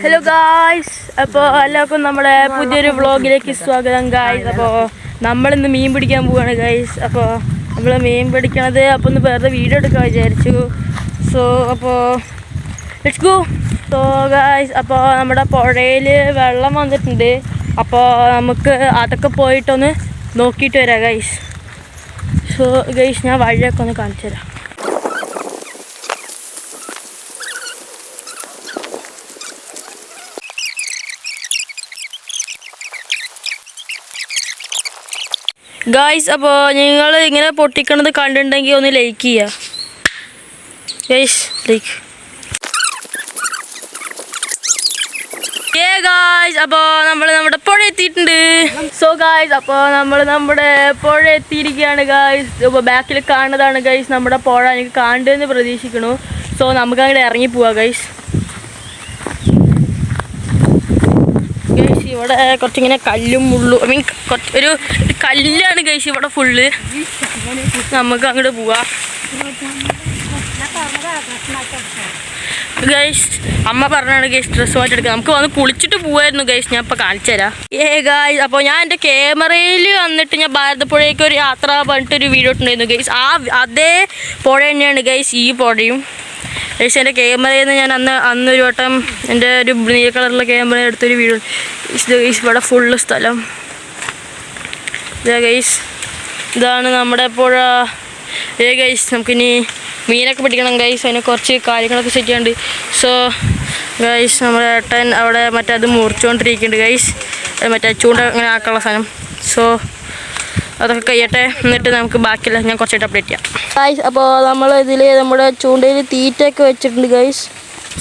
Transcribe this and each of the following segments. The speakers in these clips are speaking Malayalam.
ഹലോ ഗായ്സ്, അപ്പോൾ എല്ലാവർക്കും നമ്മുടെ പുതിയൊരു വ്ളോഗിലേക്ക് സ്വാഗതം ഗായ്സ്. അപ്പോൾ നമ്മളിന്ന് മീൻ പിടിക്കാൻ പോവുകയാണ് ഗായ്സ്. അപ്പോൾ നമ്മൾ മീൻ പിടിക്കണത് അപ്പോൾ ഒന്ന് വെറുതെ വീഡിയോ എടുക്കാൻ വിചാരിച്ചു. സോ അപ്പോൾ ലെറ്റ്സ് ഗോ. സോ ഗായ്സ്, അപ്പോൾ നമ്മുടെ പുഴയിൽ വെള്ളം വന്നിട്ടുണ്ട്. അപ്പോൾ നമുക്ക് അതൊക്കെ പോയിട്ടൊന്ന് നോക്കിയിട്ട് വരാം ഗായ്സ്. സോ ഗായ്സ്, ഞാൻ വഴിയൊക്കെ ഒന്ന് കാണിച്ചു തരാം. ഗായ്സ്, അപ്പോൾ നിങ്ങൾ ഇങ്ങനെ പൊട്ടിക്കണത് കണ്ടിട്ടുണ്ടെങ്കിൽ ഒന്ന് ലൈക്ക് ചെയ്യുക ഗായ്സ്, ലൈക്ക്. ഗായ്സ്, അപ്പോൾ നമ്മൾ നമ്മുടെ പുഴ എത്തിയിട്ടുണ്ട്. സോ ഗായ്സ്, അപ്പോൾ നമ്മൾ നമ്മുടെ പുഴ എത്തിയിരിക്കുകയാണ് ഗായ്സ്. ഇപ്പോൾ ബാക്കിൽ കാണുന്നതാണ് ഗായ്സ് നമ്മുടെ പുഴ. എനിക്ക് കാണുന്നതെന്ന് പ്രതീക്ഷിക്കണു. സോ നമുക്ക് അങ്ങോട്ട് ഇറങ്ങി പോവാം ഗായ്സ്. ഇവിടെ കുറച്ചിങ്ങനെ കല്ലും മുള്ളും ഒരു കല്ലാണ് ഗൈസ് ഇവിടെ ഫുള്ള്. നമുക്ക് അങ്ങോട്ട് പോവാം ഗൈസ്. അമ്മ പറഞ്ഞാണ് ഗൈസ് ഡ്രസ്സ് മാറ്റിയെടുക്കുക. നമുക്ക് വന്ന് കുളിച്ചിട്ട് പോവായിരുന്നു ഗൈസ്. ഞാൻ ഇപ്പോൾ കാണിച്ചു തരാം. ഗൈസ്, അപ്പോൾ ഞാൻ എൻ്റെ ക്യാമറയിൽ വന്നിട്ട് ഞാൻ ഭാരതപ്പുഴയ്ക്ക് ഒരു യാത്ര പറഞ്ഞിട്ടൊരു വീഡിയോ ഇട്ടുണ്ടായിരുന്നു ഗൈസ്. അതേ പുഴ തന്നെയാണ് ഗൈസ് ഈ പുഴയും ഗൈസ്. എൻ്റെ ക്യാമറയിൽ നിന്ന് ഞാൻ അന്നൊരു വട്ടം എൻ്റെ ഒരു നീല കളറുള്ള ക്യാമറ എടുത്തൊരു വീഡിയോ. ഗൈസ് ഇവിടെ ഫുള്ള് സ്ഥലം ഗൈസ്. ഇതാണ് നമ്മുടെ പുഴ. ഗൈസ്, നമുക്കിനി മീനൊക്കെ പിടിക്കണം ഗൈസ്. അതിന് കുറച്ച് കാര്യങ്ങളൊക്കെ സെറ്റ് ചെയ്യാനുണ്ട്. സോ ഗൈസ്, നമ്മുടെ ഏട്ടൻ അവിടെ അത് മുറിച്ചുകൊണ്ടിരിക്കുന്നുണ്ട് ഗൈസ്. മറ്റേ ചൂണ്ട അങ്ങനെ ആക്കാനുള്ള സാധനം. സോ അതൊക്കെ കഴിയട്ടെ, എന്നിട്ട് നമുക്ക് ബാക്കിയുള്ള ഞാൻ കുറച്ചായിട്ട് അപ്ഡേറ്റ് ചെയ്യാം ഗൈസ്. അപ്പോൾ നമ്മൾ ഇതിൽ നമ്മുടെ ചൂണ്ടയിൽ തീറ്റയൊക്കെ വെച്ചിട്ടുണ്ട് ഗൈസ്.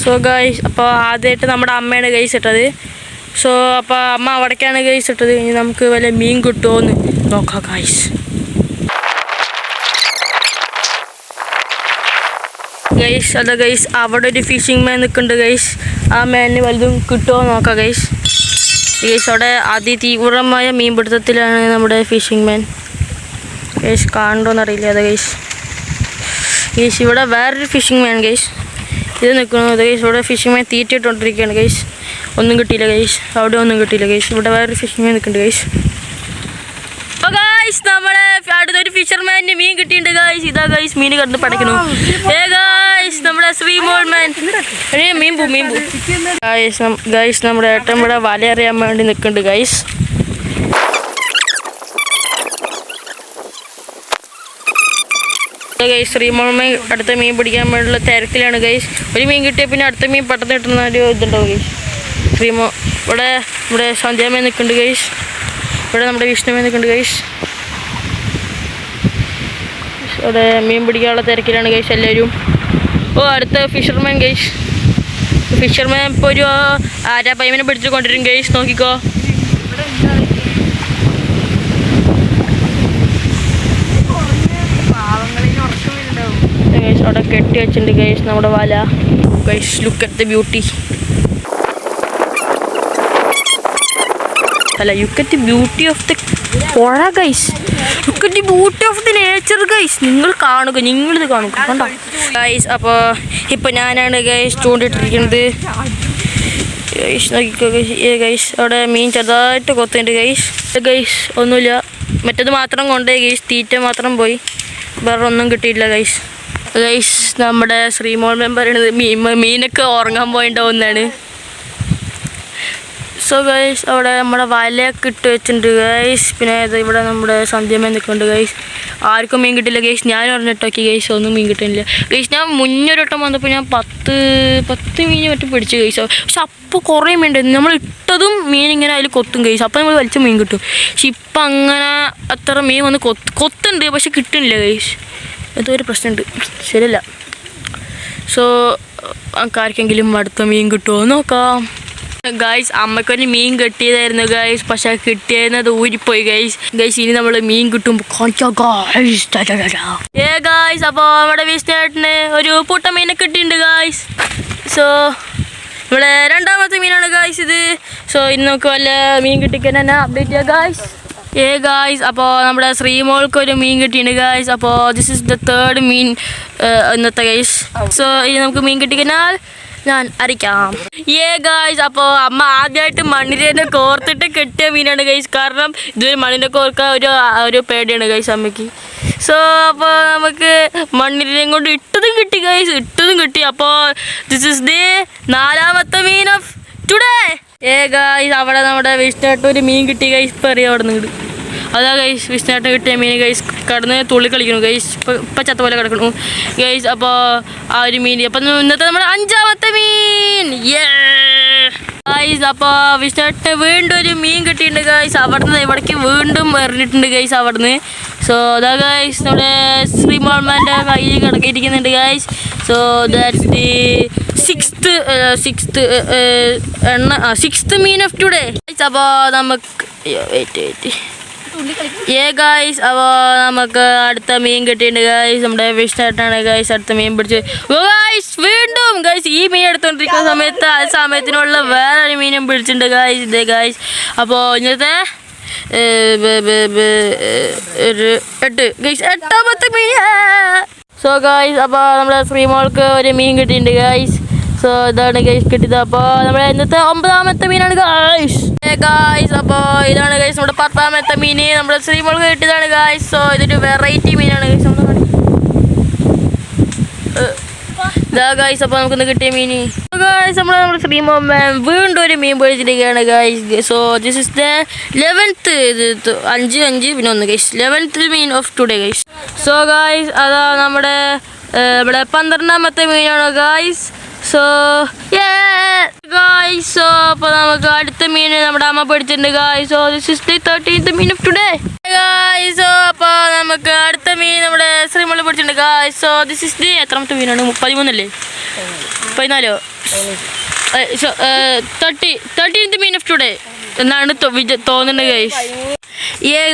സോ ഗൈസ്, അപ്പോൾ ആദ്യമായിട്ട് നമ്മുടെ അമ്മയാണ് ഗൈസ് ഇട്ടത്. സോ അപ്പോൾ അമ്മ അവിടേക്കാണ് ഗൈസ് ഇട്ടത്. ഇനി നമുക്ക് വല്ല മീൻ കിട്ടുമോ എന്ന് നോക്കാം ഗൈസ്. ഗൈസ്, അതാ ഗൈസ് അവിടെ ഒരു ഫിഷിംഗ് മാൻ നിൽക്കുന്നുണ്ട് ഗൈസ്. ആ മാനിന് വലുതും കിട്ടുമോ നോക്കാം ഗൈസ്. ഗൈസ്, അവിടെ അതിതീവ്രമായ മീൻപിടുത്തത്തിലാണ് നമ്മുടെ ഫിഷിംഗ് മാൻ ഗൈസ്. കാണണ്ടോന്നറിയില്ല. അതെ ഗൈസ്. ഗൈസ്, ഇവിടെ വേറൊരു ഫിഷിംഗ് മാൻ ഗൈസ് ഇത് നിൽക്കുന്നത് ഗൈസ്. ഇവിടെ ഫിഷിംഗ് മാൻ തീറ്റ ഇട്ടുകൊണ്ടിരിക്കുകയാണ് ഗൈസ്. ഒന്നും കിട്ടിയില്ല ഗൈസ്. അവിടെ ഒന്നും കിട്ടിയില്ല ഗൈസ്. ഇവിടെ വേറൊരു ഫിഷിംഗ് മാൻ നിൽക്കുന്നുണ്ട് ഗൈസ്. അപ്പോൾ ഗൈസ്, നമ്മളെ അടുത്തൊരു ഫിഷർമാൻ്റെ മീൻ കിട്ടിയിട്ടുണ്ട് ഗൈസ്. ഇതാ ഗൈസ് മീൻ കിടന്ന് പടയ്ക്കുന്നു. ഗൈസ്, നമ്മുടെ ശ്രീമോൾ മാൻ മീൻ പൂ ഗൈസ്. നമ്മുടെ ഏട്ടൻ ഇവിടെ വല അറിയാൻ വേണ്ടി നിൽക്കുന്നുണ്ട് ഗൈസ്. ഗൈസ്, ശ്രീമോൾ മാൻ അടുത്ത മീൻ പിടിക്കാൻ വേണ്ടിയുള്ള തിരക്കിലാണ് ഗൈസ്. ഒരു മീൻ കിട്ടിയ പിന്നെ അടുത്ത മീൻ പെട്ടെന്ന് കിട്ടുന്ന ഒരു ഇതുണ്ടാവും ഗൈസ്. ഇവിടെ നമ്മുടെ സന്ധ്യാമേൻ നിൽക്കുന്നുണ്ട് ഗൈസ്. ഇവിടെ നമ്മുടെ വിഷ്ണുമേൻ നിൽക്കുന്നുണ്ട് ഗൈസ്. അവിടെ മീൻ പിടിക്കാനുള്ള തിരക്കിലാണ് ഗൈസ് എല്ലാവരും. ഓ, അടുത്ത ഫിഷർമാൻ ഗൈസ്. ഫിഷർമാൻ ഇപ്പോൾ ഒരു ആരാ പൈമനെ പിടിച്ച് കൊണ്ടുവരും ഗൈസ്. നോക്കിക്കോ. ഗൈസ്, അവിടെ കെട്ടി വെച്ചിട്ടുണ്ട് ഗൈസ് നമ്മുടെ വല guys. Look at the beauty. അല്ല, look at the beauty of the പുഴ guys. Look at the beauty of the nature guys. നിങ്ങളിത് കാണുക കണ്ടോ ഗൈസ്. അപ്പോൾ ഇപ്പോൾ ഞാനാണ് ഗൈസ് ചൂണ്ടിട്ടിരിക്കുന്നത് ഗൈസ്. നോക്കിക്കോ ഗൈസ്. ഗൈസ്, അവിടെ മീൻ ചെറുതായിട്ട് കൊത്തുന്നുണ്ട് ഗൈസ്. ഗൈസ്, ഒന്നുമില്ല. മറ്റേത് മാത്രം കൊണ്ടേ ഗൈസ്. തീറ്റ മാത്രം പോയി, വേറെ ഒന്നും കിട്ടിയില്ല ഗൈസ്. ഗൈസ്, നമ്മുടെ ശ്രീമോൾ മാൻ പറയണത് മീനൊക്കെ ഉറങ്ങാൻ പോയിണ്ടാവുന്നതാണ്. സോ ഗൈസ്, അവിടെ നമ്മുടെ വലയൊക്കെ ഇട്ട് വെച്ചിട്ടുണ്ട് ഗൈസ്. പിന്നെ ഇവിടെ നമ്മുടെ സന്ധ്യമേൻ നിൽക്കുന്നുണ്ട് ഗൈസ്. ആർക്കും മീൻ കിട്ടില്ല ഗൈസ്. ഞാൻ പറഞ്ഞിട്ടോക്കി ഗൈസ്, ഒന്നും മീൻ കിട്ടുന്നില്ല ഗൈസ്. ഞാൻ മുന്നൊരു വട്ടം വന്നപ്പോൾ ഞാൻ 10 മീൻ മറ്റും പിടിച്ചു ഗൈസ്. പക്ഷെ അപ്പോൾ കുറേ മീൻ ഉണ്ട്. നമ്മൾ ഇട്ടതും മീൻ ഇങ്ങനെ അതിൽ കൊത്തും ഗൈസ്. അപ്പോൾ നമ്മൾ വലിച്ച മീൻ കിട്ടും. പക്ഷെ ഇപ്പം അങ്ങനെ അത്ര മീൻ വന്ന് കൊത്തുണ്ട്, പക്ഷെ കിട്ടുന്നില്ല ഗൈസ്. എന്തോ ഒരു പ്രശ്നമുണ്ട്, ശരിയല്ല. സോ ആർക്കെങ്കിലും അടുത്ത മീൻ കിട്ടുമോ നോക്കാം ഗൈസ്. അമ്മക്കൊരു മീൻ കിട്ടിയതായിരുന്നു ഗൈസ്. പക്ഷെ കിട്ടിയത് ഊരിപ്പോയി ഗൈസ്. ഇനി നമ്മൾ മീൻ കിട്ടുമ്പോൾ കാണിക്കാം ഗൈസ്. അപ്പോൾ നമ്മുടെ വിഷ്ണുവേട്ടന് ഒരു പൂട്ട മീനെ കിട്ടിയിട്ടുണ്ട് ഗൈസ്. സോ ഇവിടെ രണ്ടാമത്തെ മീനാണ് ഗൈസ് ഇത്. സോ ഇന്ന് നമുക്ക് വല്ല മീൻ കിട്ടിക്കാൻ തന്നെ അപ്ഡേറ്റ് ചെയ്യാം ഗൈസ്. ഗൈസ്, അപ്പോൾ നമ്മുടെ ശ്രീമോൾക്ക് ഒരു മീൻ കിട്ടിയിട്ടുണ്ട് ഗൈസ്. അപ്പോൾ ദിസ് ഇസ് ദ തേർഡ് മീൻ ഇന്നത്തെ ഗൈസ്. സോ ഇനി നമുക്ക് മീൻ കിട്ടിക്കഴിഞ്ഞാൽ ഞാൻ അറിയിക്കാം. ഗൈസ് അപ്പോൾ അമ്മ ആദ്യമായിട്ട് മണ്ണിരേനെ കോർത്തിട്ട് കെട്ടിയ മീനാണ് ഗൈസ്. കാരണം ഇതുവരെ മണ്ണിനെ കോർക്കാൻ ഒരു പേടിയാണ് ഗൈസ് അമ്മയ്ക്ക്. സോ അപ്പോൾ നമുക്ക് മണ്ണിരേയും കൊണ്ട് ഇട്ടതും കിട്ടി ഗൈസ്, ഇട്ടതും കിട്ടി. അപ്പോൾ ദിസ് ഇസ് ദി 4ാമത്തെ മീൻ ഓഫ് ടുഡേ. ഗൈസ് അവിടെ നമ്മുടെ വിഷ്ണുട്ട് ഒരു മീൻ കിട്ടി ഗൈസ്. ഇപ്പോൾ അറിയാം അവിടെ നിന്ന് അതാ ഗൈസ് വിഷ്ണുട്ട് കിട്ടിയ മീൻ ഗൈസ് കടന്ന് തുള്ളി കളിക്കുന്നു ഗൈസ്. ഇപ്പം ചത്ത പോലെ കിടക്കണു ഗൈസ്. അപ്പോൾ ആ ഒരു മീൻ അപ്പം ഇന്നത്തെ നമ്മുടെ 5ാമത്തെ മീൻ ഗൈസ്. അപ്പോൾ വിഷ്ണുട്ട് വീണ്ടും ഒരു മീൻ കിട്ടിയിട്ടുണ്ട് ഗൈസ്. അവിടുന്ന് ഇവിടേക്ക് വീണ്ടും എറിഞ്ഞിട്ടുണ്ട് ഗൈസ് അവിടുന്ന്. സോ അതാ ഗൈസ് നമ്മുടെ ശ്രീമോൾമാൻ്റെ കയ്യിൽ കിടക്കിയിരിക്കുന്നുണ്ട് guys. So that's the sixth മീൻ ഓഫ് ടുഡേ. അപ്പോൾ നമുക്ക് വെയിറ്റ് ഗൈസ്. അപ്പോൾ നമുക്ക് അടുത്ത മീൻ കിട്ടിയിട്ടുണ്ട് ഗൈസ്. നമ്മുടെ വിഷ്ണുട്ടാണ് ഗൈസ് അടുത്ത മീൻ പിടിച്ച് ഗൈസ്. വീണ്ടും ഗൈസ് ഈ മീൻ എടുത്തുകൊണ്ടിരിക്കുന്ന സമയത്ത് ആ സമയത്തിനുള്ള വേറൊരു മീനും പിടിച്ചിട്ടുണ്ട് ഗൈസ്. ഇതേ ഗൈസ്. അപ്പോൾ ഇന്നത്തെ 8ാമത്തെ മീൻ. സോ ഗൈസ് അപ്പോൾ നമ്മുടെ ശ്രീമോൾക്ക് ഒരു മീൻ കിട്ടിയിട്ടുണ്ട് ഗൈസ്. സോ ഇതാണ് ഗൈസ് കിട്ടിയത്. അപ്പോൾ നമ്മുടെ ഇന്നത്തെ 9ാമത്തെ മീനാണ് ഗൈസ്. അപ്പോൾ ഇതാണ് ഗൈസ് നമ്മുടെ 10ാമത്തെ മീൻ നമ്മുടെ ശ്രീമോൾക്ക് കിട്ടിയതാണ് ഗൈസ്. സോ ഇതൊരു വെറൈറ്റി മീനാണ് ഗൈസ്. ഇതാ ഗൈസ്. അപ്പോൾ നമുക്കിന്ന് കിട്ടിയ മീൻ ഗൈസ് നമ്മുടെ ശ്രീമോ വീണ്ടും ഒരു മീൻ പൊഴിച്ചിരിക്കുകയാണ് guys. So this is the 11th 5 പിന്നെ 1 ഗൈസ് 11th മീൻ of today guys. So guys അതാ നമ്മുടെ 12ാമത്തെ മീനാണ് ഗൈസ്. So guys. സോ അപ്പോൾ നമുക്ക് അടുത്ത മീൻ നമ്മുടെ അമ്മ പിടിച്ചിട്ടുണ്ട് guys. So this is the 13th mean of today guys. So അപ്പോൾ നമുക്ക് അടുത്ത മീൻ നമ്മുടെ ശ്രീമോള് പിടിച്ചിട്ടുണ്ട് guys. So this is the എത്രാമത്തെ മീനാണ്? 13 അല്ലേ? 14 so 13th mean of today എന്നാണ് തോന്നുന്നത് ഗൈസ്.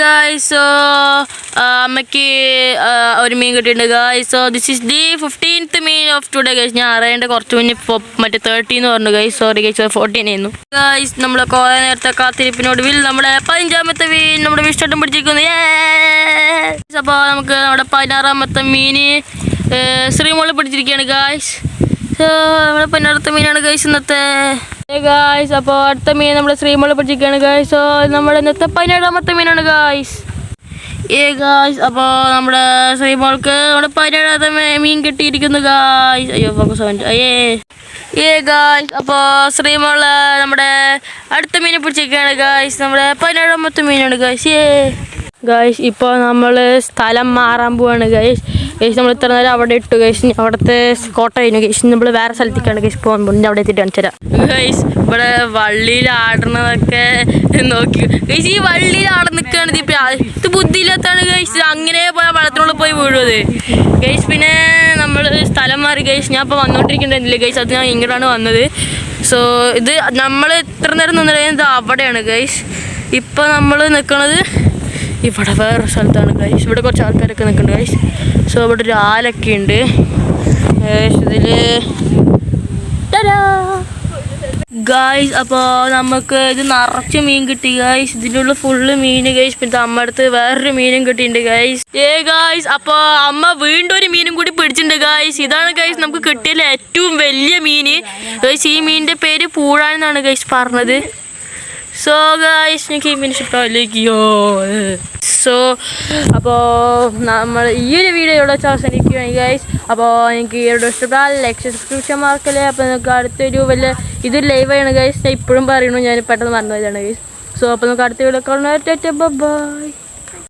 ഗൈസ്. സോ അമ്മയ്ക്ക് ഒരു മീൻ കിട്ടിയിട്ടുണ്ട് guys. So this is the 15th mean of today guys. ഞാൻ അറിയേണ്ട കുറച്ച് മുന്നേ മറ്റേ 13 എന്ന് പറഞ്ഞു ഗൈസ്. സോറി ഗൈസ് 14 ആയിരുന്നു ഗൈസ്. നമ്മൾ കുറേ നേരത്തെ കാത്തിരിപ്പിനൊടുവിൽ നമ്മുടെ 15ാമത്തെ മീൻ നമ്മുടെ വിഷ്ണുട്ടൻ പിടിച്ചിരിക്കുന്നു. അപ്പോൾ നമുക്ക് നമ്മുടെ 16ാമത്തെ മീൻ ശ്രീമോള് പിടിച്ചിരിക്കുകയാണ് ഗൈസ്. സോ നമ്മുടെ 16ാമത്തെ മീനാണ് ഗൈസ് ഇന്നത്തെ ഗൈസ്. അപ്പോൾ അടുത്ത മീൻ നമ്മുടെ ശ്രീമോള് പിടിച്ചിരിക്കുകയാണ് ഗൈസ്. സോ നമ്മുടെ ഇന്നത്തെ 17ാമത്തെ മീനാണ് ഗൈസ്. ഗൈസ്. അപ്പോൾ നമ്മുടെ ശ്രീമോൾക്ക് നമ്മുടെ 17ാമത്തെ മീൻ കിട്ടിയിരിക്കുന്നു ഗൈസ്. അയ്യോ ഫോക്കസ് ഗൈസ്. അപ്പോൾ ശ്രീമോള് നമ്മുടെ അടുത്ത മീനെ പിടിച്ചിരിക്കുകയാണ് ഗൈസ്. നമ്മുടെ 17ാമത്തെ മീനാണ് ഗൈസ്. ഗൈസ് ഇപ്പോൾ നമ്മൾ സ്ഥലം മാറാൻ പോവാണ് ഗൈസ്. ഗൈസ് നമ്മൾ ഇത്ര നേരം അവിടെ ഇട്ടു ഗൈസ്. അവിടുത്തെ കോട്ടയിന് ഗൈസ് നമ്മൾ വേറെ സ്ഥലത്തേക്കാണ് ഗൈസ് പോകാൻ പോകുന്നത്. അവിടെ എത്തിയിട്ട് കാണിച്ചു തരാം ഗൈസ്. ഇവിടെ വള്ളിയിൽ ആടണതൊക്കെ നോക്കി ഗൈസ്. ഈ വള്ളിയിൽ ആടെ നിൽക്കുകയാണ്. ഇത് ബുദ്ധിയില്ലാത്താണ് ഗൈസ്. അങ്ങനെ പോയാൽ വെള്ളത്തിനുള്ളിൽ പോയി വീഴുന്നത് ഗൈസ്. പിന്നെ നമ്മൾ സ്ഥലം മാറി ഗൈസ്. ഞാൻ ഇപ്പോൾ വന്നുകൊണ്ടിരിക്കുന്നുണ്ടില്ല ഗൈസ്. അത് ഞാൻ ഇങ്ങോട്ടാണ് വന്നത്. സോ ഇത് നമ്മൾ ഇത്ര നേരം നിന്നത് അവിടെയാണ് ഗൈസ്. ഇപ്പോൾ നമ്മൾ നിൽക്കുന്നത് ഇവിടെ വേറെ സ്ഥലത്താണ് ഗൈസ്. ഇവിടെ കുറച്ച് ആൾക്കാരൊക്കെ നിൽക്കുന്നുണ്ട് ഗൈസ്. സോ ഇവിടെ ഒരു ആലൊക്കെ ഉണ്ട് ഗൈസ് ഇതിൽ ഗൈസ്. അപ്പോൾ നമുക്ക് ഇത് നിറച്ച് മീൻ കിട്ടി ഗൈസ്. ഇതിനുള്ള ഫുള്ള് മീൻ ഗൈസ്. പിന്നെ അമ്മ അടുത്ത് വേറൊരു മീനും കിട്ടിയിട്ടുണ്ട് ഗൈസ്. ഗൈസ്. അപ്പോൾ അമ്മ വീണ്ടും ഒരു മീനും കൂടി പിടിച്ചിട്ടുണ്ട് ഗൈസ്. ഇതാണ് ഗൈസ് നമുക്ക് കിട്ടിയതിൽ ഏറ്റവും വലിയ മീൻ ഗൈസ്. ഈ മീനിൻ്റെ പേര് പൂഴാനെന്നാണ് ഗൈസ് പറഞ്ഞത്. സോ ഗൈസ് എനിക്ക് ഈ മീൻ ഇഷ്ടമായില്ലേക്കോ. സോ അപ്പോൾ നമ്മൾ ഈ ഒരു വീഡിയോ ഇവിടെ അവസാനിക്കുകയാണ് ഗൈസ്. അപ്പോൾ എനിക്ക് ഈ വീഡിയോ ഇഷ്ടപ്പെട്ടാൽ ലൈക്ക് സബ്സ്ക്രിപ്ഷൻ മാർക്കല്ലേ. അപ്പോൾ നമുക്ക് അടുത്തൊരു ഇതൊരു ലൈവാണ് ഗൈസ്. ഞാൻ ഇപ്പോഴും പറയണു, ഞാൻ പെട്ടെന്ന് മറന്നു പോയതാണ് ഗൈസ്. സോ അപ്പോൾ നമുക്ക് അടുത്ത വീഡിയോ കാണാം. ബൈ.